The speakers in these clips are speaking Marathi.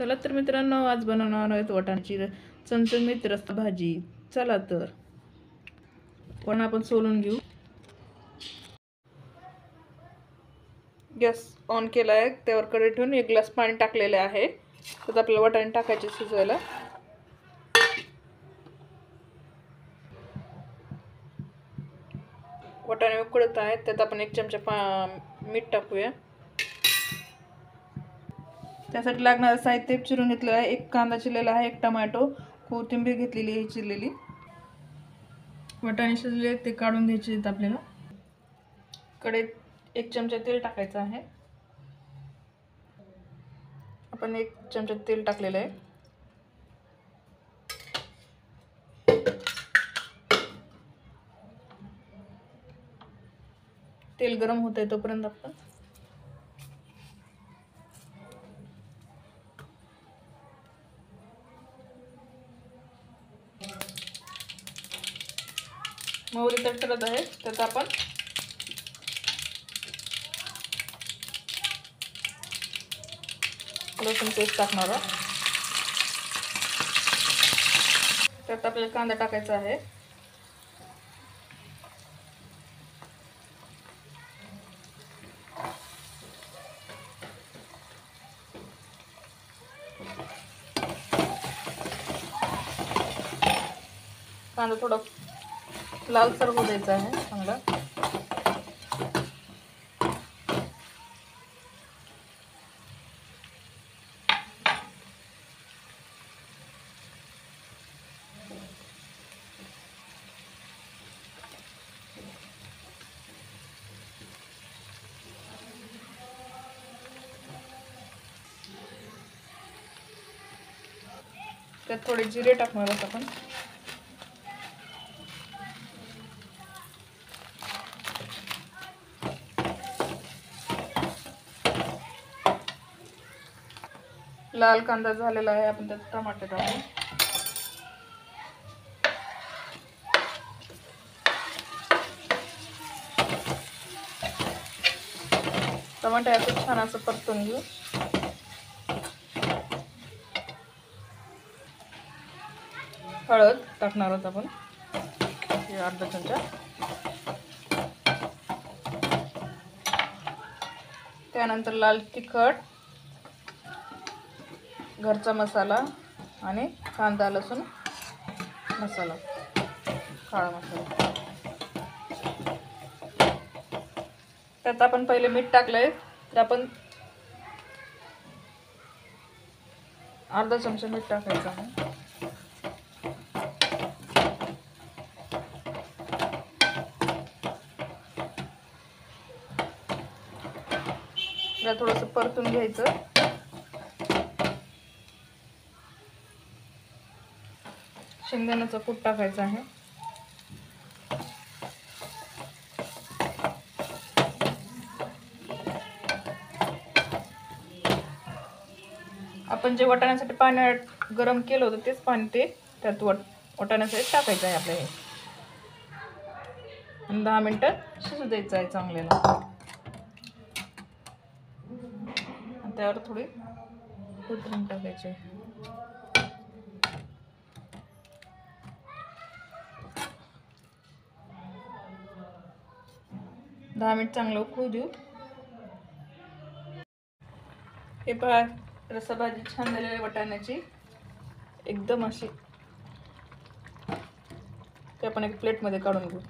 चला तर मित्रांनो, आज बनवणार आहेत वाटाण्याची चमचमीत रस्सा भाजी. चला तर पण आपण सोलून घेऊ. गॅस ऑन केला आहे, त्यावर कढई ठेवून 1 ग्लास पाणी टाकलेले आहे. त्यात आपल्याला वाटाणे टाकायचे शिजवायला. वाटाणे उकळत आहेत, त्यात आपण 1 चमचा मीठ टाकूया. त्यासाठी लागणारं साहित्य चिरून घेतलेलं आहे. 1 कांदा चिरलेला आहे, 1 टोमॅटो, कोथिंबीर घेतलेली आहे चिरलेली. वाटाणे शिजले ते काढून घ्यायचे आहेत आपल्याला. कढईत 1 चमचा तेल टाकायचं आहे. आपण 1 चमचा तेल टाकलेलं आहे. तेल गरम होत आहे तोपर्यंत आपण मोहरी तडतडत आहे, त्यात आपण लसूण पेस्ट टाकणार आहोत. त्यात आपल्याला कांदा टाकायचा आहे. कांदा थोडा लालसर होऊ द्यायचा आहे चांगला. त्यात थोडे जिरे टाकणार आहोत आपण. लाल कांदा झालेला आहे, आपण त्यात टमाटे टाकू. टमाटे असं छान असं परतून घेऊ. हळद टाकणार आहोत आपण, अर्धा चमचा. त्यानंतर लाल तिखट, घरचा मसाला आणि कांदा लसूण मसाला, काळा मसाला. त्यात आपण पहिले मीठ टाकलंय, तर आपण अर्धा चमचा मीठ टाकायचं आहे. थोडंसं परतून घ्यायचं. शेंगदाण्याचा कूट टाकायचा आहे. आपण जे वाटाण्यासाठी पाणी गरम केलं होतं तेच पाणी ते त्यात वाटाण्यासाठी टाकायचं आहे आपल्याला. आणि 10 मिनिटं शिजू द्यायचं आहे चांगल्याला. त्यावर थोडी कोथिंबीर टाकायची. 10 मिनिट चांगलं उकळू देऊ. हे पहा, रस्सा भाजी छान झालेली आहे वाटाण्याची, एकदम अशी. ते आपण 1 प्लेटमध्ये काढून घेऊ.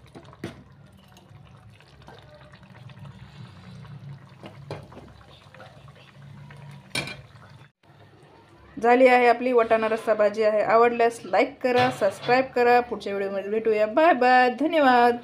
झाली आहे आपली वाटाणा रस्सा भाजी आहे. आवडल्यास लाईक करा, सबस्क्राईब करा. पुढच्या व्हिडिओमध्ये भेटूया. बाय बाय, धन्यवाद.